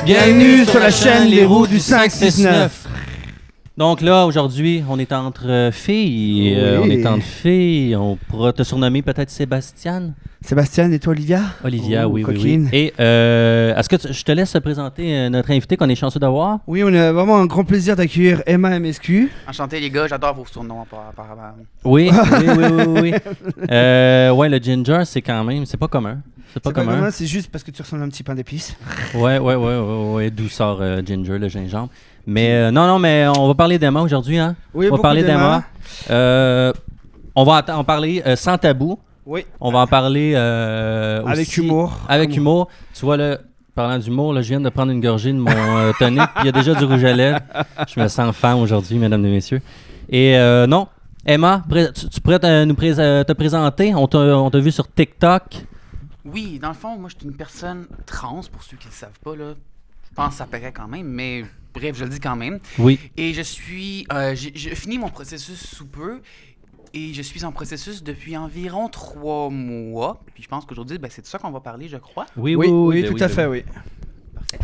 Bienvenue sur la chaîne Les Roues du 569. Donc là, aujourd'hui, on est entre filles. Oui. On est entre filles. On pourra te surnommer peut-être Sébastien. Sébastien et toi, Olivia? Olivia, oui, coquine. oui. Et est-ce que je te laisse présenter notre invité qu'on est chanceux d'avoir? Oui, on a vraiment un grand plaisir d'accueillir Emma MSQ. Enchanté les gars, j'adore vos surnoms apparemment. Oui, oui. Ouais, le ginger, c'est quand même, c'est pas commun. C'est pas commun. C'est juste parce que tu ressembles à un petit pain d'épices. Ouais, douceur ginger, le gingembre. Mais non, mais on va parler d'Emma aujourd'hui, hein? Oui, on va parler d'Emma. On va en parler sans tabou. Oui. On va en parler avec aussi, humour. Avec humour. Tu vois, là, parlant d'humour, là, je viens de prendre une gorgée de mon tonic, puis il y a déjà du rouge à lèvres. Je me sens femme aujourd'hui, mesdames et messieurs. Et non, Emma, tu pourrais te présenter? On t'a vu sur TikTok. Oui, dans le fond, moi, je suis une personne trans, pour ceux qui ne le savent pas, là. Je pense que ça paraît quand même, mais bref, je le dis quand même. Oui. Et je suis... j'ai fini mon processus sous peu, et je suis en processus depuis environ 3 mois. Puis je pense qu'aujourd'hui, c'est de ça qu'on va parler, je crois. Oui, tout à fait, oui. Parfait.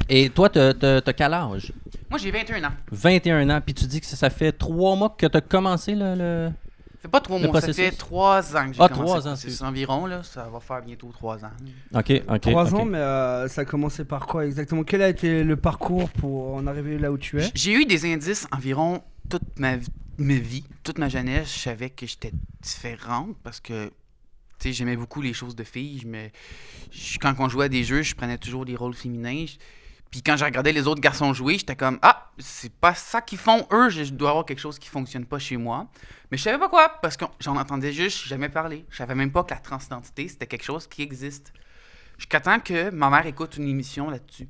Et toi, t'as quel âge? Moi, j'ai 21 ans. 21 ans, puis tu dis que ça fait 3 mois que t'as commencé le... Ça fait pas 3 mois, ça fait 3 ans que j'ai commencé. 3 ans, c'est environ, là. Ça va faire bientôt 3 ans. OK. 3 ans, mais ça a commencé par quoi exactement? Quel a été le parcours pour en arriver là où tu es? J'ai eu des indices environ toute ma vie, toute ma jeunesse. Je savais que j'étais différente parce que j'aimais beaucoup les choses de filles. Quand on jouait à des jeux, je prenais toujours des rôles féminins. Puis quand je regardais les autres garçons jouer, j'étais comme « Ah, c'est pas ça qu'ils font, eux, je dois avoir quelque chose qui fonctionne pas chez moi. » Mais je savais pas quoi, parce que j'en entendais juste jamais parler. Je savais même pas que la transidentité, c'était quelque chose qui existe. Jusqu'à temps que ma mère écoute une émission là-dessus,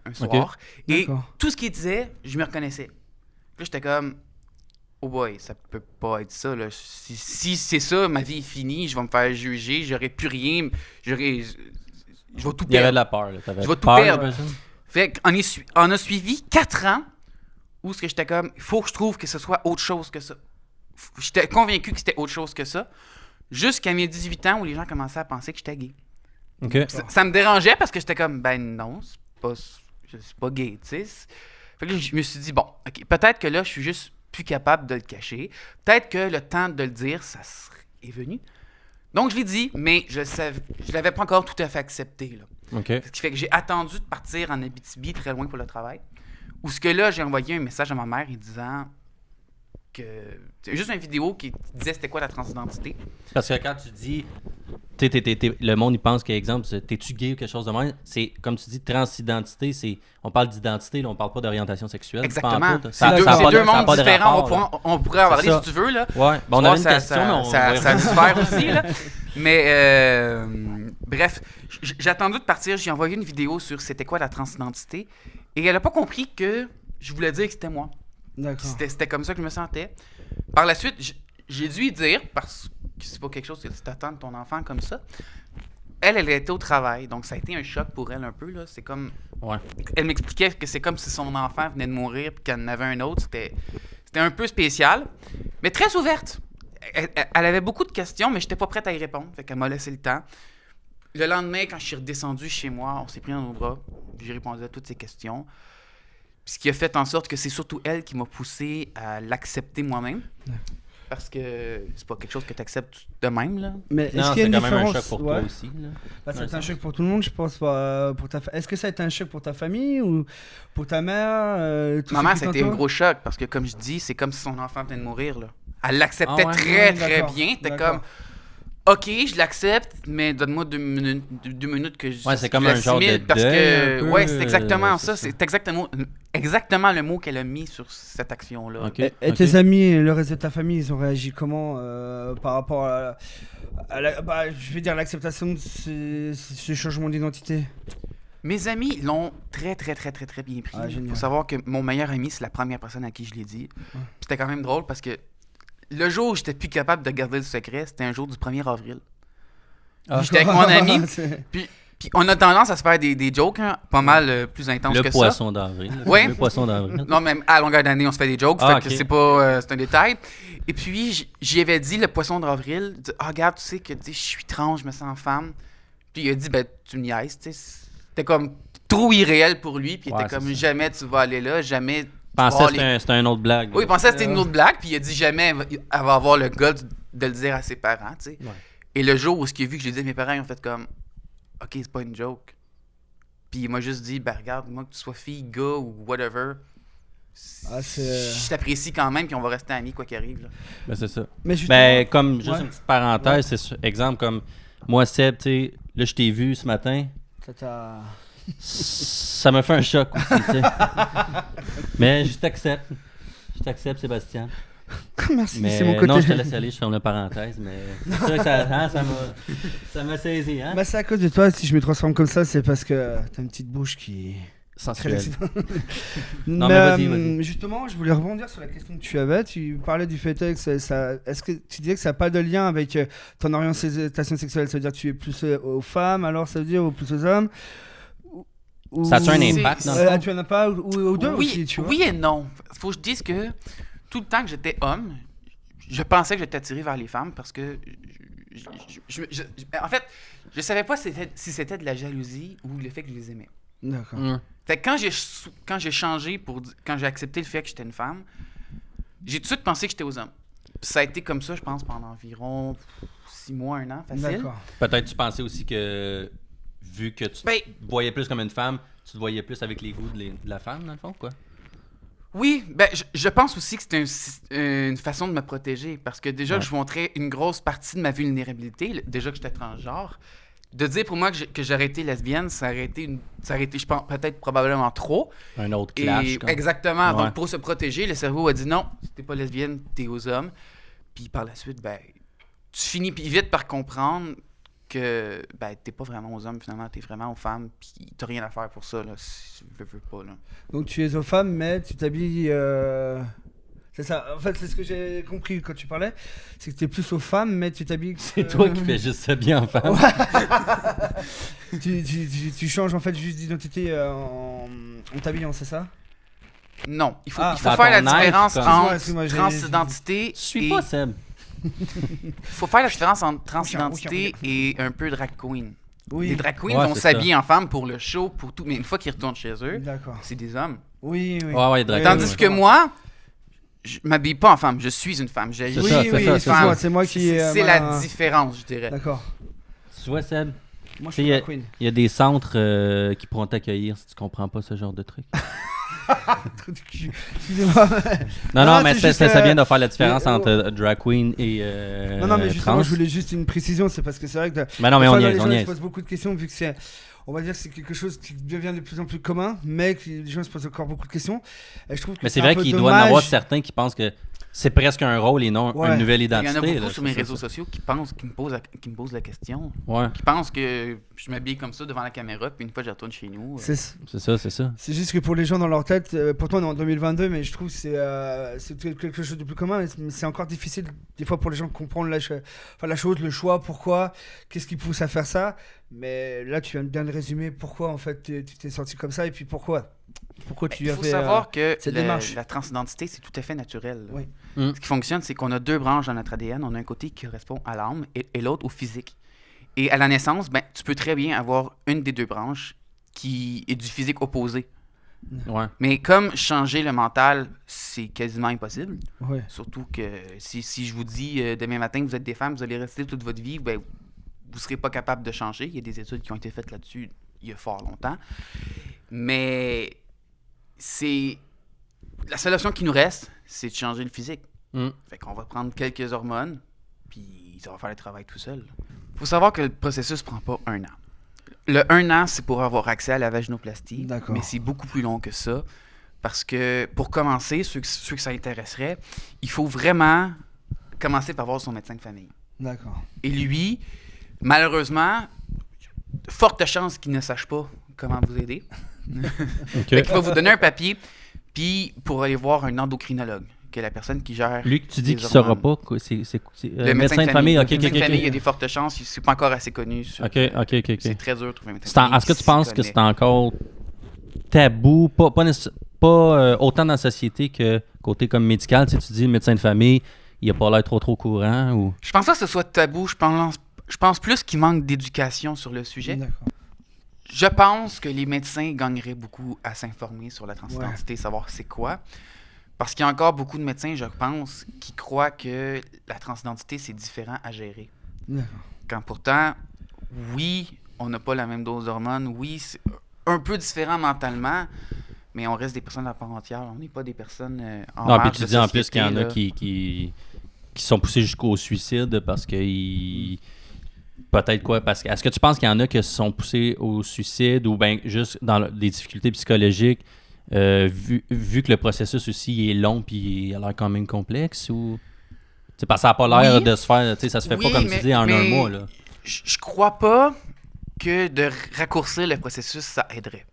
un soir. Et D'accord. tout ce qu'il disait, je me reconnaissais. Puis là, j'étais comme « Oh boy, ça peut pas être ça, là. Si c'est ça, ma vie est finie, je vais me faire juger, j'aurai plus rien, je vais tout perdre. Il y avait de la peur, là. T'avais Je vais tout peur, perdre. là, ça? Fait qu'on a suivi 4 ans où ce que j'étais comme, il faut que je trouve que ce soit autre chose que ça. J'étais convaincu que c'était autre chose que ça. Jusqu'à mes 18 ans où les gens commençaient à penser que j'étais gay. OK. Ça me dérangeait parce que j'étais comme, non, je suis pas gay, tu sais. Fait que là, je me suis dit, bon, ok, peut-être que là, je suis juste plus capable de le cacher. Peut-être que le temps de le dire, est venu. Donc, je l'ai dit, mais je l'avais pas encore tout à fait accepté, là. OK. Ce qui fait que j'ai attendu de partir en Abitibi, très loin pour le travail. Où ce que là, j'ai envoyé un message à ma mère en disant que... C'est juste une vidéo qui disait c'était quoi la transidentité. Parce que quand tu dis... le monde, il pense qu'exemple, t'es-tu gay ou quelque chose de même? C'est, comme tu dis, transidentité, on parle d'identité, là, on parle pas d'orientation sexuelle. Exactement. C'est C'est deux mondes différents. On pourrait en parler ça. si tu veux, là. Ouais. Bon, on avait une question, mais on ça va y diffère aussi, là. Mais, bref, j'ai attendu de partir. J'ai envoyé une vidéo sur c'était quoi la transidentité. Et elle a pas compris que je voulais dire que c'était moi. D'accord. C'était comme ça que je me sentais. Par la suite, j'ai dû lui dire, parce que c'est pas quelque chose que tu t'attends de ton enfant comme ça. Elle était au travail, donc ça a été un choc pour elle un peu, là. C'est comme... Ouais. Elle m'expliquait que c'est comme si son enfant venait de mourir puis qu'elle en avait un autre. C'était un peu spécial, mais très ouverte. Elle avait beaucoup de questions, mais j'étais pas prête à y répondre. Fait qu'elle m'a laissé le temps. Le lendemain, quand je suis redescendu chez moi, on s'est pris dans nos bras. J'ai répondu à toutes ses questions. Puis ce qui a fait en sorte que c'est surtout elle qui m'a poussé à l'accepter moi-même. Parce que c'est pas quelque chose que tu acceptes de même, là. Mais Non, est-ce qu'il y a c'est une quand même un différence? choc pour toi aussi, là. Ça a été un choc pour tout le monde, je pense. Pour est-ce que ça a été un choc pour ta famille ou pour ta mère? Ma mère, ça a été un gros choc parce que, comme je dis, c'est comme si son enfant venait de mourir, là. Elle l'acceptait très bien. T'es comme, OK, je l'accepte, mais donne-moi 2 minutes que je c'est comme un genre de parce deuil, que un peu, c'est exactement ça. c'est C'est exactement le mot qu'elle a mis sur cette action-là. OK. Et tes amis et le reste de ta famille, ils ont réagi comment par rapport à je vais dire, l'acceptation de ce changement d'identité? Mes amis l'ont très bien pris. Il faut savoir que mon meilleur ami, c'est la première personne à qui je l'ai dit. C'était quand même drôle parce que le jour où j'étais plus capable de garder le secret, c'était un jour du 1er avril. J'étais avec mon ami, puis Puis on a tendance à se faire des jokes hein, pas mal plus intenses Le que ça. poisson d'avril. Ouais. Le poisson d'avril. Non, même à longueur d'année, on se fait des jokes. Ah, fait que ok. c'est pas... c'est un détail. Et puis, j'y avais dit, le poisson d'avril, regarde, tu sais que je suis trans, je me sens femme. Puis il a dit, ben, tu me niaises, tu sais. C'était comme trop irréel pour lui. Puis il Ouais, était comme, c'est ça. jamais tu vas aller là, jamais... tu Je pensais vas que aller- c'était une autre blague. Oui, il pensait que c'était une autre blague. Puis il a dit, jamais elle va avoir le gars de le dire à ses parents, tu sais. Ouais. Et le jour où il a vu que je l'ai dit à mes parents, ils ont fait comme, OK, c'est pas une joke. Puis il m'a juste dit, ben regarde, moi que tu sois fille, gars ou whatever, je t'apprécie quand même, puis on va rester amis quoi qu'il arrive. Là. Ben, c'est ça. Mais justement, Ben, comme, juste ouais. une petite parenthèse, c'est exemple comme moi, Seb, tu sais, là, je t'ai vu ce matin. ça t'a... Ça m'a fait un choc aussi, tu sais. Mais je t'accepte. Je t'accepte, Sébastien. Merci, Mais c'est mon côté. non, je te laisse aller, je ferme la parenthèse, mais c'est sûr que ça m'a saisi, hein? Bah, c'est à cause de toi, si je me transforme comme ça, c'est parce que t'as une petite bouche qui... Sensuel. Non, mais vas-y. Justement, je voulais rebondir sur la question que tu avais. Tu parlais du fait que est-ce que tu disais que ça n'a pas de lien avec ton orientation sexuelle? Ça veut dire que tu es plus aux femmes, alors ça veut dire ou plus aux hommes? Ça a-tu un impact dans le fond? Tu en as pas ou aux deux oui, aussi, tu vois? oui et non. Faut que je dise que tout le temps que j'étais homme, je pensais que j'étais attiré vers les femmes parce que... en fait, je savais pas si c'était de la jalousie ou le fait que je les aimais. D'accord. Fait que quand j'ai changé, quand j'ai accepté le fait que j'étais une femme, j'ai tout de suite pensé que j'étais aux hommes. Puis ça a été comme ça, je pense, pendant environ 6 mois, 1 an, facile. D'accord. Peut-être tu pensais aussi que, vu que tu Ben, te voyais plus comme une femme, tu te voyais plus avec les goûts de la femme, dans le fond, quoi? oui, ben, je pense aussi que c'était une façon de me protéger. Parce que déjà Ouais. que je montrais une grosse partie de ma vulnérabilité, déjà que j'étais transgenre, de dire pour moi que j'aurais été lesbienne, ça aurait été, je pense, peut-être probablement trop. Un autre clash. Et, comme. exactement. Ouais. Donc, pour se protéger, le cerveau a dit non, si t'es pas lesbienne, t'es aux hommes. Puis par la suite, ben, tu finis vite par comprendre que ben, t'es pas vraiment aux hommes, finalement, t'es vraiment aux femmes. Puis t'as rien à faire pour ça, là, si tu veux pas. Là. Donc tu es aux femmes, mais tu t'habilles... C'est ça, en fait, c'est ce que j'ai compris quand tu parlais, c'est que tu es plus aux femmes, mais tu t'habilles... C'est toi qui fais juste ça bien en femme. tu changes en fait juste d'identité en t'habillant, c'est ça? Non, il faut Dans faire la ton être, différence comme- entre Excuse-moi, transidentité Tu suis et... pas, Seb. Il faut faire la différence entre transidentité aucun. et un peu drag queen. Oui. Les drag queens Ouais, vont c'est s'habiller en femme pour le show, pour tout, mais une fois qu'ils retournent chez eux, D'accord. c'est des hommes. Oui, oui. Ouais, drag Tandis queen, que moi, je m'habille pas en femme, je suis une femme. C'est Oui, ça, oui, c'est ça, excuse-moi, c'est moi qui... C'est la différence, je dirais. D'accord. Tu vois, Seb, Moi, je Tu suis sais, la queen. il y a des centres qui pourront t'accueillir si tu comprends pas ce genre de truc. Trou du cul. Excusez-moi. Non, Non, mais c'est juste, ça vient de faire la différence mais, entre drag queen et Non, mais justement, trans. je voulais juste une précision, c'est parce que c'est vrai que... Mais non, mais des on fois, y les est, gens on y ils se est. posent beaucoup de questions vu que c'est... On va dire que c'est quelque chose qui devient de plus en plus commun, mais que les gens se posent encore beaucoup de questions. Et je trouve que Mais c'est un vrai peu qu'il doit y en avoir dommage. certains qui pensent que c'est presque un rôle et non Ouais. une nouvelle Il y en identité. a beaucoup là, sur mes c'est réseaux ça. sociaux qui me posent la question. Ouais, Qui pensent que je m'habille comme ça devant la caméra, puis une fois que je retourne chez nous. C'est c'est ça. c'est juste que pour les gens dans leur tête, pourtant on est en 2022, mais je trouve que c'est quelque chose de plus commun. Mais c'est encore difficile des fois pour les gens de comprendre la chose, le choix, pourquoi, qu'est-ce qui pousse à faire ça. Mais là, tu viens de bien le résumer, pourquoi en fait tu t'es sorti comme ça et puis pourquoi tu Il as faut fait savoir que cette démarche. la transidentité, c'est tout à fait naturel. là. Oui. Mm. Ce qui fonctionne, c'est qu'on a 2 branches dans notre ADN. On a un côté qui correspond à l'âme et l'autre au physique. Et à la naissance, ben, tu peux très bien avoir une des 2 branches qui est du physique opposé. Ouais. Mais comme changer le mental, c'est quasiment impossible. Ouais. Surtout que si je vous dis demain matin que vous êtes des femmes, vous allez rester toute votre vie, ben, vous ne serez pas capable de changer. Il y a des études qui ont été faites là-dessus il y a fort longtemps. Mais c'est... La seule option qui nous reste, c'est de changer le physique. Mm. Fait qu'on va prendre quelques hormones, puis ça va faire le travail tout seul. Il faut savoir que le processus prend pas 1 an. Le 1 an, c'est pour avoir accès à la vaginoplastie, D'accord. mais c'est beaucoup plus long que ça. Parce que, pour commencer, ceux que ça intéresserait, il faut vraiment commencer par voir son médecin de famille. D'accord. Et lui, malheureusement, forte chance qu'il ne sache pas comment vous aider. Ok. Fait qu'il va vous donner un papier, puis pour aller voir un endocrinologue. que la personne qui gère... Lui, tu dis les qu'il ne saura hormones. pas. Quoi, c'est, Le médecin de famille. OK, Le médecin de famille, il y a OK. des fortes chances. C'est pas encore assez connu. OK. C'est très dur de trouver un médecin de famille. Est-ce que tu qui penses s'y que connaît. c'est encore tabou, pas autant dans la société que côté comme médical? Tu sais, tu dis le médecin de famille, il a pas l'air trop au courant ou... Je pense pas que ce soit tabou. Je pense plus qu'il manque d'éducation sur le sujet. D'accord. Je pense que les médecins gagneraient beaucoup à s'informer sur la transidentité, savoir c'est quoi. Parce qu'il y a encore beaucoup de médecins, je pense, qui croient que la transidentité, c'est différent à gérer. D'accord. Quand pourtant, oui, on n'a pas la même dose d'hormones, oui, c'est un peu différent mentalement, mais on reste des personnes à part entière. On n'est pas des personnes en Non, puis marge tu de dis en plus société, qu'il y en a là. qui sont poussés jusqu'au suicide parce qu'ils... Peut-être quoi? Parce que est-ce que tu penses qu'il y en a qui se sont poussés au suicide ou bien juste dans des difficultés psychologiques vu que le processus aussi est long puis il a l'air quand même complexe ou... T'sais, parce que ça n'a pas l'air Oui. de se faire... Tu sais, ça se fait Oui, pas comme tu dis en un mais mois, là. Je crois pas que de raccourcir le processus, ça aiderait.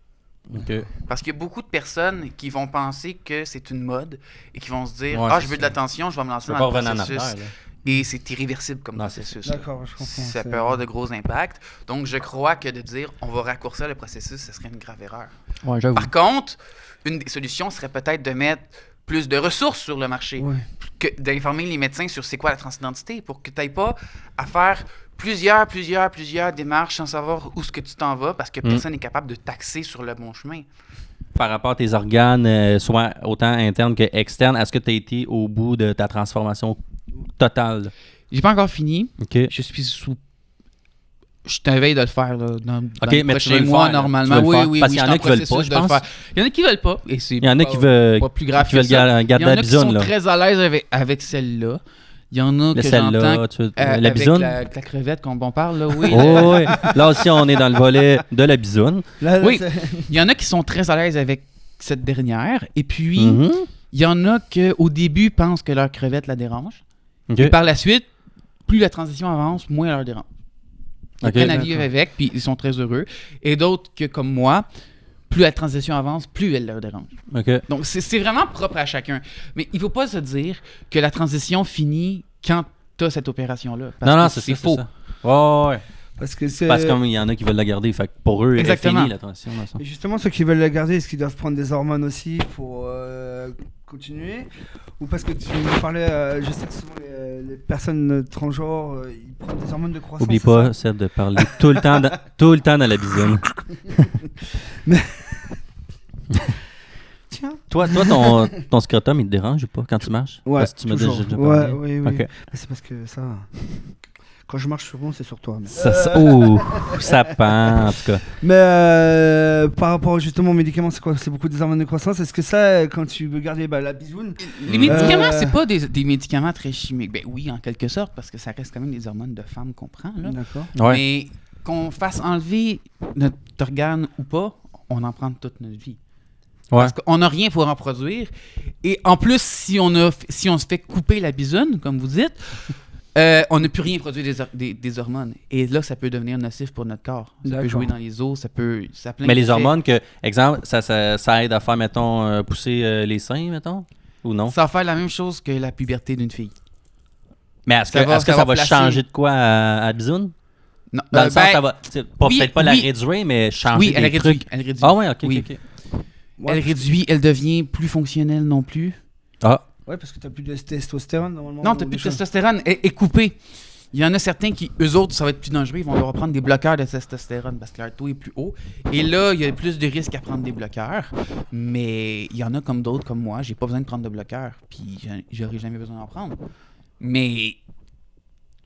OK. Parce qu'il y a beaucoup de personnes qui vont penser que c'est une mode et qui vont se dire Ouais, « Ah, c'est je veux de ça. l'attention, je vais me Tu lancer peux dans pas le revenir en processus. arrière, là. » Et c'est irréversible comme Non, c'est processus. D'accord, je comprends. Ça c'est- peut avoir de gros impacts. Donc, je crois que de dire on va raccourcir le processus, ce serait une grave erreur. Ouais, j'avoue. Par contre, une des solutions serait peut-être de mettre plus de ressources sur le marché, Ouais. d'informer les médecins sur c'est quoi la transidentité pour que tu n'aies pas à faire plusieurs démarches sans savoir où est-ce que tu t'en vas parce que personne n'est capable de taxer sur le bon chemin. Par rapport à tes organes, soit autant internes que externes, est-ce que tu as été au bout de ta transformation totale? J'ai pas encore fini. OK. Je suis sous. Je t'inveille de le faire là, dans OK, les mais tu prochains veux le mois faire, là. normalement. Tu veux le Oui, faire. oui, Parce oui. qu'il y en a qui veulent pas, je pense. Il y en a qui veulent pas. Et c'est Il y en a pas- qui veulent, pas plus grave qui veulent que ça. garder Il y en la a qui bisoune, sont là. très à l'aise avec celle-là. Il y en a Le que celle-là, j'entends tu veux- la avec bisoune? la crevette qu'on parle là. Oui. Oh, oui. Là aussi, on est dans le volet de la bisoune. Là, Oui. c'est- Il y en a qui sont très à l'aise avec cette dernière. Et puis, Mhm. il y en a qui, au début, pensent que leur crevette la dérange. OK. Et par la suite, plus la transition avance, moins elle leur dérange. Ils OK. prennent à vivre D'accord. avec, puis ils sont très heureux. Et d'autres que, comme moi, plus la transition avance, plus elle leur dérange. OK. Donc, c'est vraiment propre à chacun. Mais il ne faut pas se dire que la transition finit quand tu as cette opération-là. Parce Non, non, que c'est ça. faux. C'est ça. Ouais. Parce que c'est. Parce qu'il y en a qui veulent la garder. Fait que pour eux, elle est Exactement. finie, la transition. dans le sens. Et justement, ceux qui veulent la garder, est-ce qu'ils doivent prendre des hormones aussi pour continuer? Ou parce que tu me parlais, je sais que souvent les personnes transgenres, ils prennent des hormones de croissance. Oublie c'est pas, ça Seb, de parler tout le temps, tout le temps dans la bisoune. Tiens. Toi, ton scrotum, il te dérange ou pas quand tu marches? Ouais, Parce que tu m'as toujours. déjà Ouais, parlé. oui, oui. OK. Mais c'est parce que ça. Quand je marche souvent, c'est sur toi. Mais, Ouh, ça pend, en tout cas. Mais par rapport justement aux médicaments, c'est quoi? C'est beaucoup des hormones de croissance. Est-ce que ça, quand tu veux garder la bisoune, Les médicaments, Euh. c'est pas des médicaments très chimiques. Ben oui, en quelque sorte, parce que ça reste quand même des hormones de femme qu'on prend. Là. d'accord. Ouais. Mais qu'on fasse enlever notre organe ou pas, on en prend toute notre vie. Ouais. Parce qu'on n'a rien pour en produire. Et en plus, si on se fait couper la bisoune, comme vous dites, on n'a plus rien produire des hormones. Et là, ça peut devenir nocif pour notre corps. Ça peut D'accord. jouer dans les os, ça a plein Mais les d'effets. hormones, exemple, ça aide à faire, mettons, pousser les seins, mettons? Ou non? Ça va faire la même chose que la puberté d'une fille. Mais est-ce que ça va- ça ça va va placer- changer de quoi à bisoune? Non, Dans le sens, ben, ça va, oui, peut-être pas la oui. réduire, mais changer oui, elle des réduit. trucs. Elle réduit. Ah ouais, ok, Oui. ok. Elle réduit, elle devient plus fonctionnelle non plus. Ah, Ouais, parce que t'as plus de testostérone normalement. Non, ou t'as des plus de choses. testostérone est coupée. Il y en a certains qui, eux autres, ça va être plus dangereux, ils vont devoir prendre des bloqueurs de testostérone parce que leur taux est plus haut. Et là, il y a plus de risques à prendre des bloqueurs. Mais il y en a comme d'autres, comme moi, j'ai pas besoin de prendre de bloqueurs, puis j'aurais jamais besoin d'en prendre. Mais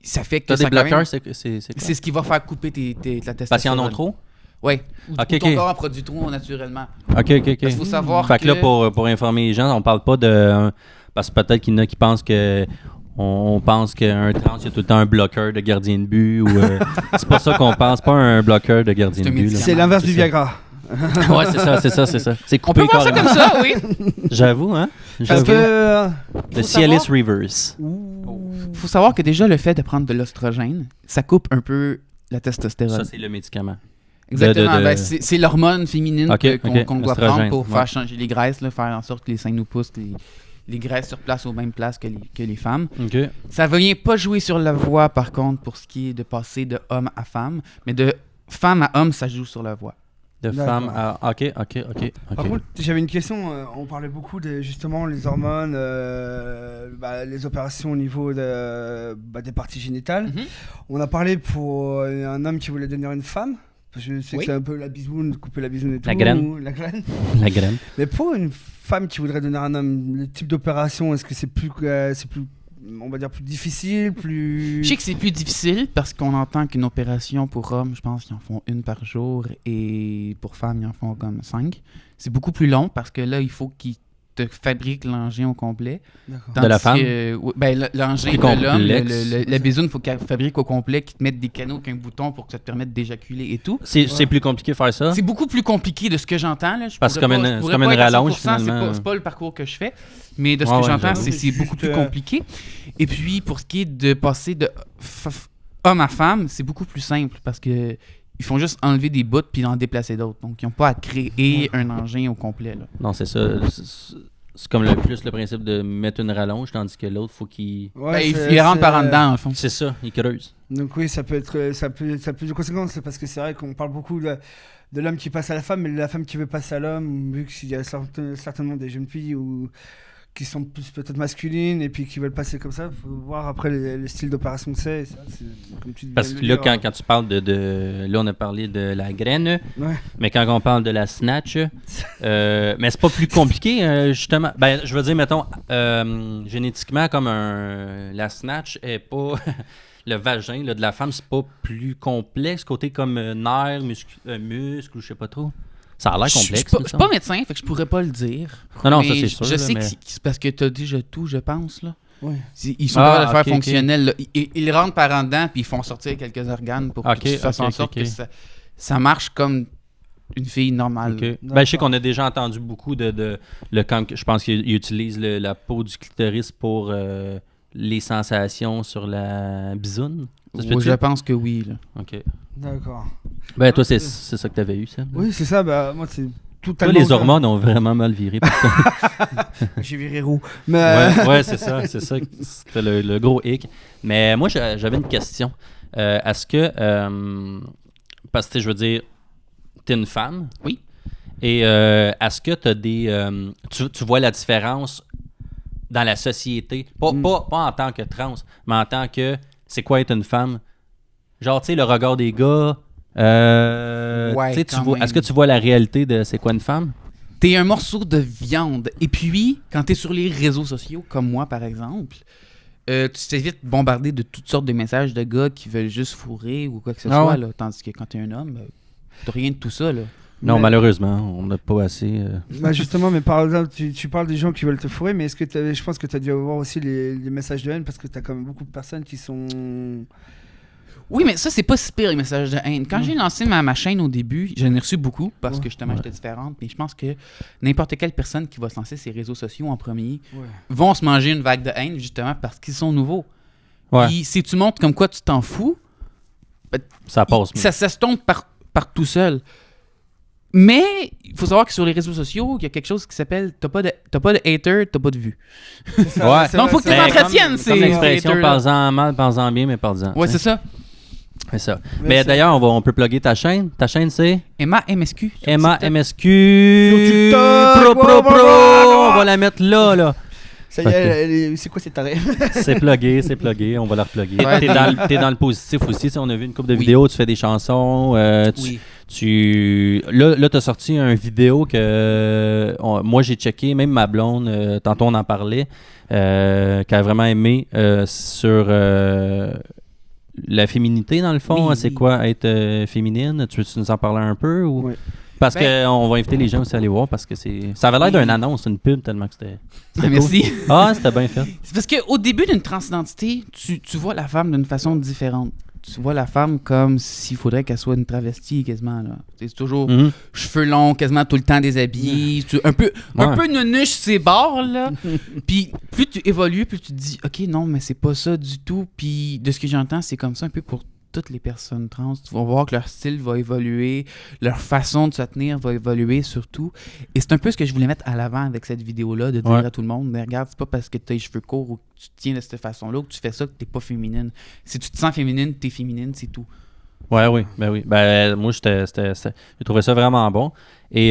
ça fait que t'as ça des quand même- bloqueurs, c'est quoi? c'est ce qui va faire couper la testostérone. Parce qu'ils en ont trop? Oui. Ou Ok, ton ok. corps en produit trop naturellement. Ok, ok, ok. Parce qu'il faut savoir Fait que là, pour informer les gens, on parle pas de... Parce que peut-être qu'il y en a qui pensent que... On pense qu'un trans, il y a tout le temps un bloqueur de gardien de but. Ou, c'est pas ça qu'on pense, pas un bloqueur de gardien C'est de un but. là. médicament. C'est l'inverse du C'est ça. Viagra. Ouais, c'est ça. C'est On coupé peut voir ça carrément. comme ça, oui. J'avoue, hein? Parce J'avoue. que. Le faut CLS savoir- reverse. Faut savoir que déjà, le fait de prendre de l'ostrogène, ça coupe un peu la testostérone. Ça, c'est le médicament. Exactement. de- Ben, c'est l'hormone féminine Ok, qu'on ok, qu'on doit l'ostrogène, prendre pour ouais. faire changer les graisses, là, faire en sorte que les seins nous poussent, les graisses sur place aux mêmes places que les femmes. OK. Ça ne vient pas jouer sur la voix, par contre, pour ce qui est de passer de homme à femme. Mais de femme à homme, ça joue sur la voix. De D'accord. femme à... OK. Par contre, j'avais une question. On parlait beaucoup de justement les hormones, les opérations au niveau des parties génitales. Mhm. On a parlé pour un homme qui voulait devenir une femme. Parce que je sais Oui. que c'est un peu la bisoune, couper la bisoune et tout. La graine. ou la graine. La graine. Mais pour une femme qui voudrait devenir un homme, le type d'opération, est-ce que c'est plus, on va dire, plus difficile, plus... Je sais que c'est plus difficile parce qu'on entend qu'une opération pour hommes, je pense qu'ils en font une par jour et pour femmes, ils en font comme 5. C'est beaucoup plus long parce que là, il faut qu'ils te fabriquent l'engin au complet. D'accord. De la Tandis femme? L'engin plus de l'homme, complexe. la bisoune, il faut qu'elle fabrique au complet, qu'ils te mettent des canaux qu'un bouton pour que ça te permette d'éjaculer et tout. C'est plus compliqué de faire ça? C'est beaucoup plus compliqué de ce que j'entends. Là. Parce que pourrais c'est je pourrais comme pas une être à rallonge, 100%, finalement. c'est pas le parcours que je fais, mais de ce Ouais, que ouais, j'entends, j'avoue. c'est beaucoup Juste, plus compliqué. Et puis, pour ce qui est de passer de homme à femme, c'est beaucoup plus simple parce que ils font juste enlever des bouts puis en déplacer d'autres. Donc, ils n'ont pas à créer un engin au complet. Là. Non, c'est ça. C'est comme plus le principe de mettre une rallonge, tandis que l'autre, faut qu'il... Ouais, Il rentre par en dedans, en fond. C'est ça, il creuse. Donc oui, ça peut a plus de conséquences, parce que c'est vrai qu'on parle beaucoup de l'homme qui passe à la femme, mais la femme qui veut passer à l'homme, vu qu'il y a certainement des jeunes filles qui sont plus peut-être masculines et puis qui veulent passer comme ça, faut voir après le style d'opération que c'est. Et ça, comme tu Parce viens que de là, le dire, quand tu parles de... Là, on a parlé de la graine, ouais. mais quand on parle de la snatch, mais c'est pas plus compliqué, justement. Ben, je veux dire, mettons, génétiquement, comme la snatch est pas... Le vagin là, de la femme, c'est pas plus complexe, côté comme nerf, muscle ou je sais pas trop. Ça a l'air Je complexe. suis pas médecin, fait que je pourrais pas le dire. Non, Mais ça, c'est sûr, Je là, sais mais- que c'est parce que tu as déjà tout, je pense. Là. Ouais. Ils sont Ah, capables de faire ok, ok. fonctionnel. Là. Ils rentrent par en dedans puis ils font sortir quelques organes pour Ok, que tu fasses ok, en sorte ok. que ça marche comme une fille normale. Ok. Ben, je sais qu'on a déjà entendu beaucoup je pense qu'ils utilisent la peau du clitoris pour les sensations sur la bisoune. Ça se Ouais, peut-tu? je pense que oui. Là. Ok. D'accord. Ben, toi, c'est ça que t'avais eu, ça. Oui, c'est ça. Bah, moi, c'est tout Toi, les hormones ont vraiment mal viré. pour toi. J'ai viré roux. Mais ouais, c'est ça. C'était le gros hic. Mais moi, j'avais une question. Est-ce que... parce que, je veux dire, t'es une femme. Oui. Et est-ce que t'as des... tu vois la différence dans la société? Pas en tant que trans, mais en tant que... C'est quoi être une femme? Genre, tu sais, le regard des gars... Ouais, tu sais, quand même. est-ce que tu vois la réalité de c'est quoi une femme? T'es un morceau de viande. Et puis, quand t'es sur les réseaux sociaux, comme moi par exemple, tu t'es vite bombardé de toutes sortes de messages de gars qui veulent juste fourrer ou quoi que ce Ah soit. ouais. Là. Tandis que quand t'es un homme, t'as rien de tout ça. Là. Non, Mais- malheureusement, on n'a pas assez... bah justement, mais par exemple, tu parles des gens qui veulent te fourrer, mais est-ce que je pense que tu as dû avoir aussi les messages de haine, parce que tu as quand même beaucoup de personnes qui sont... Oui, mais ça, c'est pas si pire, les messages de haine. Quand j'ai lancé ma chaîne au début, j'en ai reçu beaucoup parce que justement, j'étais différente. Mais je pense que n'importe quelle personne qui va se lancer ses réseaux sociaux en premier Ouais. vont se manger une vague de haine justement parce qu'ils sont nouveaux. Ouais, Puis si tu montres comme quoi tu t'en fous, ça passe. ça se tombe par tout seul. Mais il faut savoir que sur les réseaux sociaux, il y a quelque chose qui s'appelle t'as pas de hater, t'as pas de vues. C'est ça, Ouais. c'est Donc, vrai, faut que c'est tu vrai. t'entretiennes, Comme c'est l'expression, haters, là. parle-en mal, parle-en bien, mais parle-en. Ouais, tu c'est sais. ça. C'est ça. Mais Mais c'est- d'ailleurs, on peut plugger ta chaîne. Ta chaîne, c'est Emma MSQ. sur Emma TikTok. MSQ. Sur TikTok, Pro. ouais. On va la mettre là. Ça y est, c'est quoi cette taré? C'est plugué. On va la repluguer. Ouais. T'es dans le positif aussi. Tu sais, on a vu une couple de Oui. vidéos. Tu fais des chansons. Oui. Là, t'as sorti une vidéo que moi j'ai checké, même ma blonde, tantôt on en parlait, qu'elle a vraiment aimé sur la féminité dans le fond. Oui, C'est oui. quoi être féminine? Tu veux-tu nous en parler un peu? Ou... Ouais. Parce Ben- qu'on va inviter les gens aussi à aller voir parce que ça avait l'air Oui. d'une annonce, une pub tellement que c'était cool. Merci. Ah, c'était bien fait. C'est parce qu'au début d'une transidentité, tu vois la femme d'une façon différente. Tu vois la femme comme s'il faudrait qu'elle soit une travestie quasiment. Là. C'est toujours Mhm. cheveux longs, quasiment tout le temps déshabillés. Un peu Ouais. nunuche ses bords. Là. Puis plus tu évolues, plus tu te dis « Ok, non, mais c'est pas ça du tout. » Puis de ce que j'entends, c'est comme ça un peu pour toutes les personnes trans. Tu vas voir que leur style va évoluer, leur façon de se tenir va évoluer surtout. Et c'est un peu ce que je voulais mettre à l'avant avec cette vidéo-là, de dire à tout le monde, mais regarde, c'est pas parce que tu as les cheveux courts ou que tu te tiens de cette façon-là ou que tu fais ça que t'es pas féminine. Si tu te sens féminine, t'es féminine, c'est tout. Ouais, oui, ben oui. Ben, moi, j'ai trouvé ça vraiment bon. Et,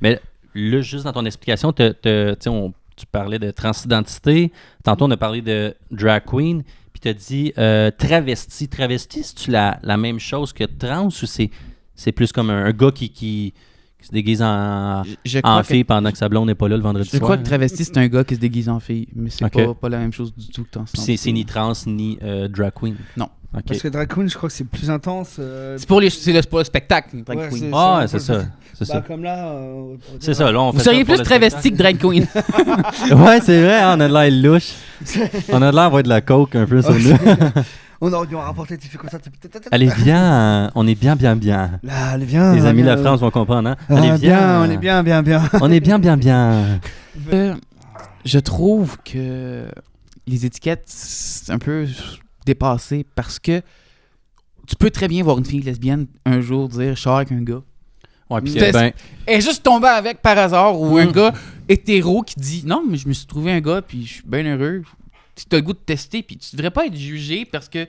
mais là, juste dans ton explication, tu parlais de transidentité. Tantôt, on a parlé de drag queen. Puis tu as dit travesti. Travesti, c'est-tu la même chose que trans ou c'est plus comme un gars qui se déguise en fille pendant que sa blonde n'est pas là le vendredi soir? Je crois que travesti, c'est un gars qui se déguise en fille. Mais c'est pas la même chose du tout que t'en sens. C'est ni trans ni drag queen? Non. Okay. Parce que drag queen, je crois que c'est plus intense. C'est pour le spectacle, drag queen. C'est ça. Comme là. C'est ça. Là, on vous fait seriez ça pour plus travesti que drag queen. Ouais, c'est vrai, hein, on a de l'air louche. On a de l'air d'avoir de la coke un peu sur nous. On aurait dû en rapporter, tu fais comme ça. Allez, viens, on est bien. Là, allez, viens. Les amis de la France vont comprendre, hein. Allez, viens. On est bien. On est bien. Je trouve que les étiquettes, c'est un peu dépassé parce que tu peux très bien voir une fille lesbienne un jour dire « je sors avec un gars ». Ouais, puis Elle est juste tombée avec par hasard ou un gars hétéro qui dit « non, mais je me suis trouvé un gars puis je suis bien heureux ». Tu as le goût de tester puis tu devrais pas être jugé parce que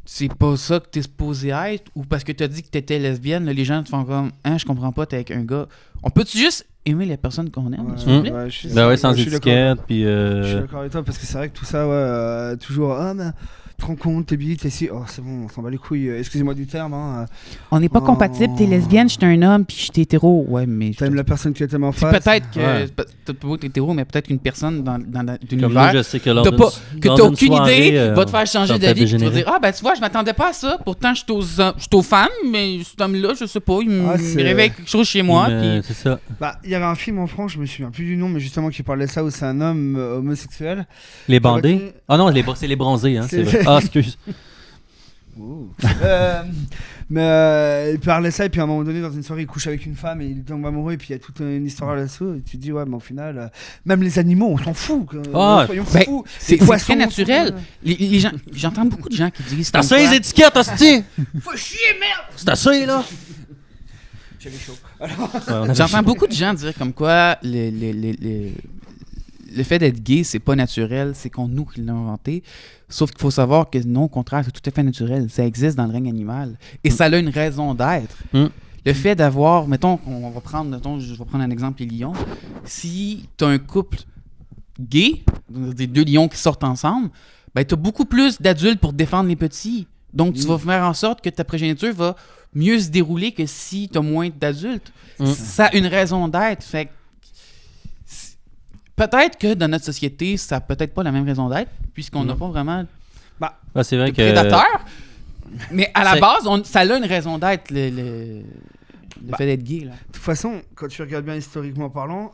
c'est pas ça que t'es supposé être ou parce que t'as dit que t'étais lesbienne. Là, les gens te font comme « hein, je comprends pas, t'es avec un gars ». On peut-tu juste aimer les personnes qu'on aime, s'il vous plaît? Sans étiquette. Puis je suis d'accord avec toi parce que c'est vrai que tout ça, toujours, te rends compte, t'es bi, t'es si, oh c'est bon, on s'en bat les couilles, excusez-moi du terme. Hein. On n'est pas compatible, t'es lesbienne, je suis un homme, puis je suis hétéro. Ouais, mais. T'aimes la personne qui est tellement face. Peut-être que. Peut-être pas t'es hétéro, mais peut-être qu'une personne dans l'univers. Comme moi, je sais que lors t'as aucune soirée, idée, va te faire changer d'avis. Tu vas dire, ben tu vois, je m'attendais pas à ça. Pourtant, je suis aux femmes, mais cet homme-là, je sais pas, il me réveille quelque chose chez moi. C'est ça. Bah, il y avait un film en France, je me souviens plus du nom, mais justement qui parlait de ça, où c'est un homme homosexuel. Les bandés? Ah non, c'est les bronzés, hein, c'est vrai. Ah, excuse. Mais il parlait ça et puis à un moment donné dans une soirée il couche avec une femme et il tombe amoureux et puis il y a toute une histoire là-dessous et tu te dis ouais mais au final même les animaux on s'en fout soyons fous. C'est très naturel. Les gens, j'entends beaucoup de gens qui disent c'est assez les étiquettes hostie. Faut chier merde. C'est assez là. J'avais chaud. J'entends beaucoup de gens dire comme quoi le fait d'être gay, c'est pas naturel, c'est nous qui l'avons inventé. Sauf qu'il faut savoir que non, au contraire, c'est tout à fait naturel. Ça existe dans le règne animal. Et ça a une raison d'être. Le fait d'avoir, mettons, je vais prendre un exemple, les lions. Si tu as un couple gay, des deux lions qui sortent ensemble, ben tu as beaucoup plus d'adultes pour défendre les petits. Donc, tu vas faire en sorte que ta progéniture va mieux se dérouler que si tu as moins d'adultes. Ça a une raison d'être. Fait peut-être que dans notre société, ça n'a peut-être pas la même raison d'être, puisqu'on n'a pas vraiment c'est vrai de prédateurs. Mais à la base, ça a une raison d'être, le fait d'être gay. Là. De toute façon, quand tu regardes bien historiquement parlant,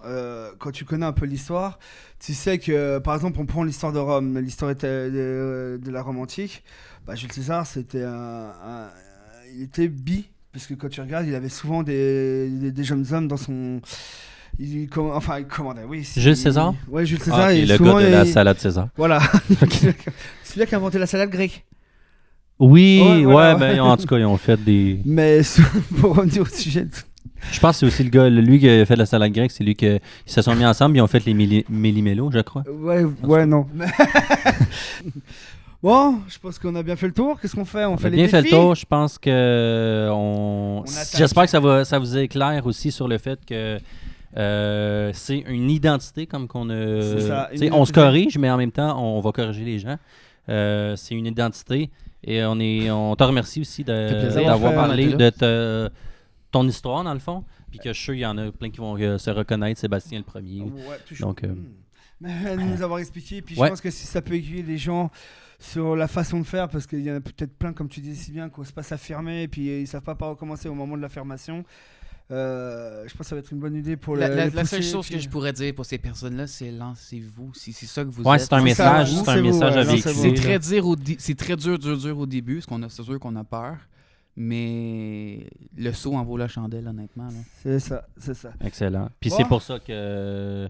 quand tu connais un peu l'histoire, tu sais que, par exemple, on prend l'histoire de Rome, l'histoire de la Rome antique. Jules César, il était bi, parce que quand tu regardes, il avait souvent des jeunes hommes dans son... Il commandait, oui. Jules César? Ouais, Jules César. Le gars de la salade César. Voilà. C'est lui qui a inventé la salade grecque. Oui, ben en tout cas, ils ont fait des... Mais pour revenir au sujet... Je pense que c'est aussi le gars, lui qui a fait la salade grecque, c'est lui qui... Ils se sont mis ensemble, ils ont fait les méli-mélos, je crois. Ouais, non. Bon, je pense qu'on a bien fait le tour. Qu'est-ce qu'on fait? On fait les défis. Bien fait le tour. Je pense que j'espère que ça vous éclaire aussi sur le fait que c'est une identité comme qu'on a. C'est ça, on se corrige, mais en même temps, on va corriger les gens. C'est une identité et on te remercie aussi d'avoir parlé de ton histoire dans le fond. Puis que je suis sûr qu'il y en a plein qui vont se reconnaître. Sébastien le premier. Ouais, donc. Nous avoir expliqué. Puis je pense que si ça peut aiguiller les gens sur la façon de faire, parce qu'il y en a peut-être plein, comme tu dis si bien, qu'on ne se pas s'affirmer et puis ils ne savent pas par où commencer au moment de l'affirmation. Je pense que ça va être une bonne idée pour la seule chose que je pourrais dire pour ces personnes-là, c'est lancez-vous. Si c'est ça que vous êtes. Ouais, c'est un message, à C'est véhiculer. très dur au début, parce c'est sûr qu'on a peur. Mais le saut en vaut la chandelle, honnêtement. Là. C'est ça. Excellent. Puis c'est pour ça que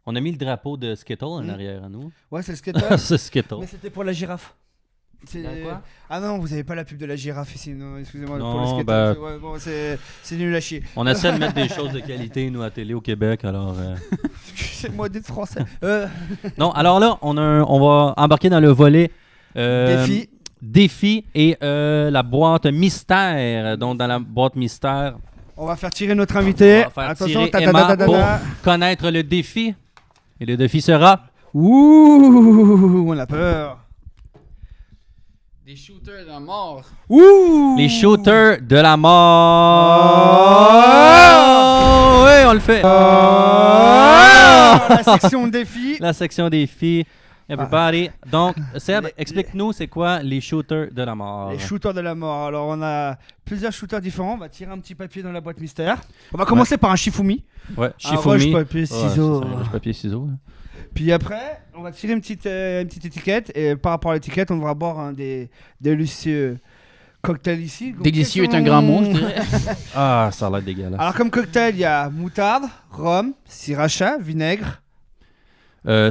on a mis le drapeau de Skittle en arrière à nous. Ouais, c'est le Skittle. C'est Skittle. Mais c'était pour la girafe. Quoi? Ah non, vous avez pas la pub de la girafe ici, non, excusez-moi. Non, pour le skater. ben- Ouais, bon, c'est nul à chier. On essaie de mettre des choses de qualité, nous, à la télé au Québec, alors... Excusez-moi d'être français. Non, alors là, on va embarquer dans le volet... Défi et la boîte mystère. Donc, dans la boîte mystère, On va faire tirer notre invité. on va faire Attention, tirer Emma pour connaître le défi. Et le défi sera... Ouh, on a peur. Des shooters de mort. Ouh. Les shooters de la mort. Oh! Oui, on le fait. La section défi. La section défi. Everybody. Donc, Seb, explique-nous, c'est quoi les shooters de la mort? Les shooters de la mort. Alors, on a plusieurs shooters différents. On va tirer un petit papier dans la boîte mystère. On va commencer par un Shifumi. Ouais, Un Shifumi. roche, papier, ciseaux. Roche, papier, ciseaux. Puis après, on va tirer une petite étiquette. Et par rapport à l'étiquette, on devra boire un des délicieux cocktails ici. Donc, Délicieux quels est un sont- grand mot, je dirais. Ah, ça a l'air dégueulasse. Alors, comme cocktail, il y a moutarde, rhum, sriracha, vinaigre.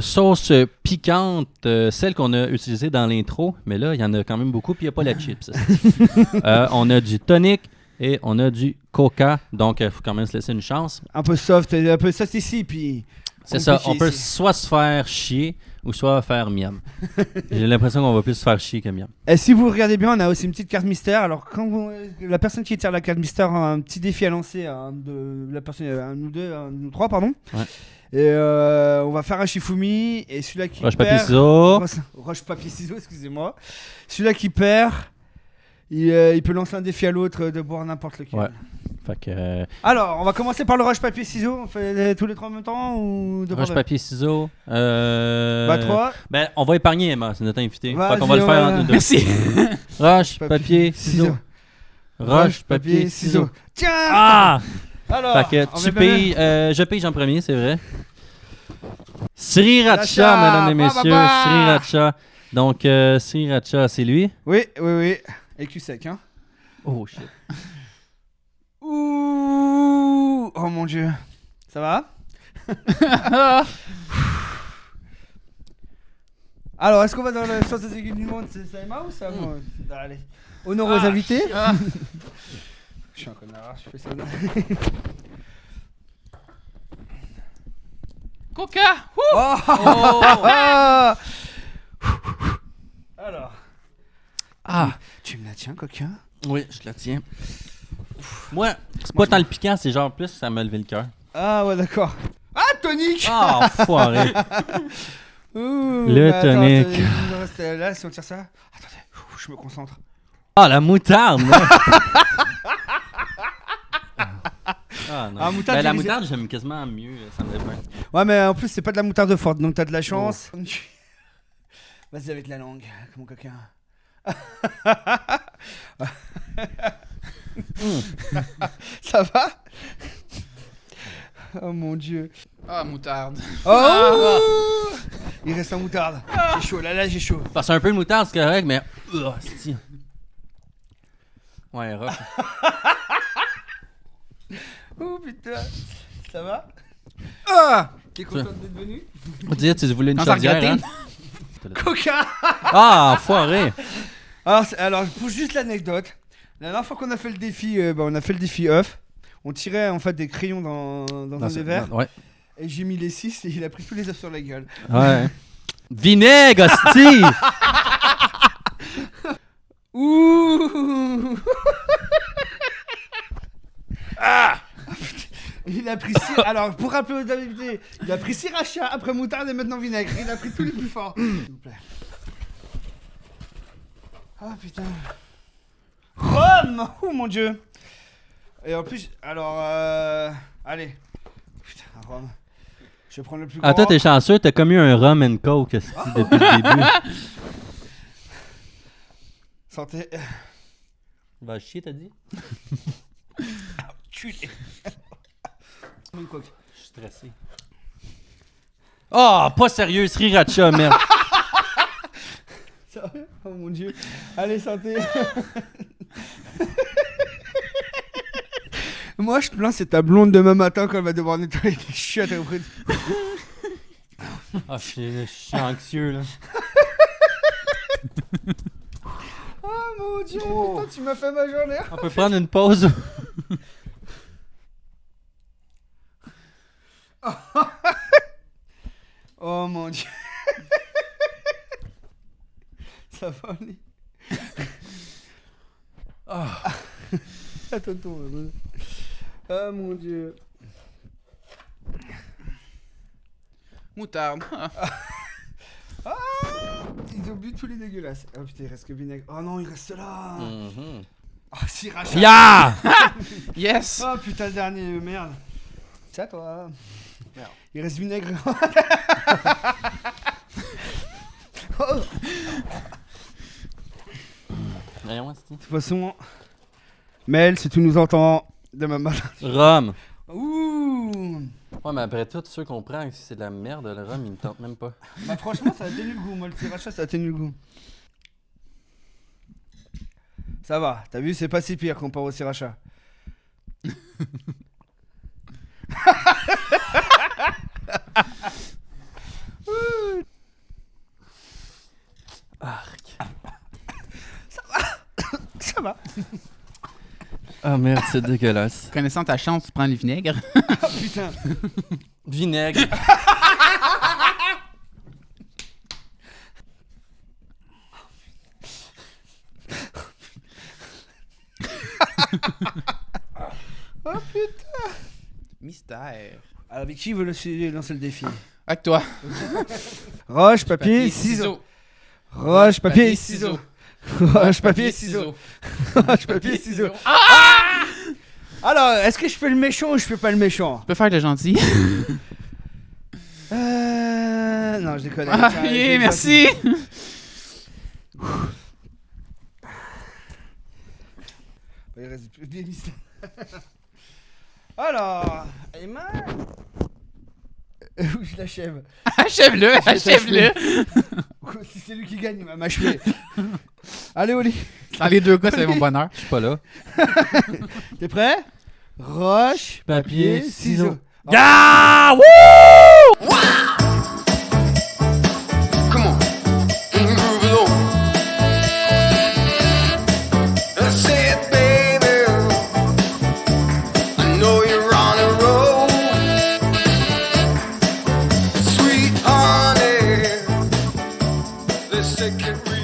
Sauce piquante, celle qu'on a utilisée dans l'intro, mais là, il y en a quand même beaucoup, puis il n'y a pas la chips. On a du tonic et on a du coca, donc il faut quand même se laisser une chance. Un peu soft, un peu soft ici, puis... C'est ça, compliqué on peut ici. soit se faire chier ou soit faire miam. J'ai l'impression qu'on va plus se faire chier que miam. Et si vous regardez bien, on a aussi une petite carte mystère. Alors, la personne qui tire la carte mystère a un petit défi à lancer à un ou trois, pardon. Ouais. Et on va faire un Shifumi. Et celui-là qui Roche, perd... papier, ciseaux. Roche, papier, ciseaux, excusez-moi. Celui-là qui perd, il peut lancer un défi à l'autre de boire n'importe lequel. Ouais. Fait que Alors, on va commencer par le roche, papier, ciseaux. On fait tous les trois en même temps ou de roche, bord papier, ciseaux. Bah, 3. Ben, on va épargner Emma, c'est notre invité. Vas-y, Fait qu'on va le faire ouais. en deux. Merci. Roche, papier, ciseaux. Roche, papier, ciseaux. Tiens. Ah! Alors, Fait que on tu va bien- piges, je pige en premier, c'est vrai. Sriracha, Sriracha, mesdames et messieurs, bah. Sriracha. Donc, Sriracha, c'est lui. Oui, oui, oui. Et cul sec, hein. Oh shit. Ouh. Oh mon dieu. Ça va? Alors, est-ce qu'on va dans le sens des aiguilles du monde? C'est ça Emma ou ça moi? Allez. Honneur aux invités. Je suis un connard, je fais ça. Coca. Oh. Oh. Alors, Ah, tu me la tiens, coquin? oui, je la tiens. Moi, c'est pas tant le piquant, c'est genre plus ça m'a levé le cœur. Ah ouais, d'accord. Ah, tonique. Ah, foiré. Ouh, Le mais attends, tonic. il nous reste là, si on tire ça. Attendez, je me concentre. Ah, la moutarde, moi. Ah non. Ah, moutarde, Ben, la j'ai- moutarde, j'aime quasiment mieux, ça me lève bien. Ouais, mais en plus, c'est pas de la moutarde forte, donc t'as de la chance. Vas-y avec la langue, mon coquin. Ça va? Oh mon dieu. Ah, moutarde. Oh! Il reste en moutarde. J'ai chaud, là j'ai chaud. Parce qu'un peu de moutarde, c'est correct, mais. C'est-tu. Ouais, rough. Oh putain. Ça va? Ah! T'es content d'être venu? On dirait que tu voulais une Quand t'as chaudière, regretté? hein? Coquin! Ah, foiré. Alors, pour juste l'anecdote, la dernière fois qu'on a fait le défi, on a fait le défi œuf. On tirait en fait des crayons dans un des verres. Ouais. Et j'ai mis les 6 et il a pris tous les œufs sur la gueule. Ouais. Vinaigre, hostie! Ouh! Ah! Il a pris alors, pour rappeler aux invités, il a pris sriracha, après moutarde et maintenant vinaigre. Il a pris tous les plus forts. S'il vous plaît. Ah putain. Rhum! Oh mon dieu! Et en plus, alors, allez. Putain, un rhum. Je vais prendre le plus grand. Ah, toi, t'es chanceux, t'as comme eu un rum and coke hostie, depuis le début. Santé. Va chier, t'as dit? Culé. Une coque. Je suis stressé. Oh, pas sérieux, Sriracha, merde. Sérieux? Oh mon dieu. Allez, santé. Moi, je plains, c'est ta blonde demain matin quand elle va devoir nettoyer les chiottes auprès de... Ah, je suis anxieux, là. mon dieu, putain, tu m'as fait ma journée. On peut prendre une pause. Oh mon dieu. Ça va aller. Attends, oh mon dieu. Moutarde. Ils oublient tous les dégueulasses. Oh putain, il reste que vinaigre. Oh non, il reste là. Mhm. Oh, sriracha. Ya! Yes! Oh putain, le dernier, merde. C'est à toi. Merde. Il reste vinaigre. Oh. Voyons, c'est-tu. De toute façon, Mel, si tu nous entends, demain matin. Rhum. Ouh. Ouais, mais après tout, ceux qu'on prend, si c'est de la merde, le rhum, il me tente même pas. Bah franchement, ça a tenu le goût. Moi, le sriracha, ça a tenu le goût. Ça va. T'as vu, c'est pas si pire comparé au sriracha. Ça va. Ah merde, c'est dégueulasse. Connaissant ta chance, tu prends le vinaigre. Ah putain. Vinaigre. Oh putain. Mystère. Alors, avec qui veut lancer le défi? Avec toi. Roche, papier, ciseaux. Roche, papier, ciseaux. Roche, papier, ciseaux. Roche, papier, ciseaux. Alors, est-ce que je fais le méchant ou je fais pas le méchant? Tu peux faire le gentil. Non, je déconne. Ah, Tiens, yeah, je- merci. Il reste plus des mystères. Alors, Emma. Où je l'achève? Achève-le, achève-le. Si c'est lui qui gagne, il va m'achever. Allez, Oli. Dans les deux cas, c'est mon bonheur. Je suis pas là. T'es prêt? Roche, Papier, ciseaux. Ah! Come on, groove it on. That's it, baby. I know you're on a roll, sweet honey. Let's take it real.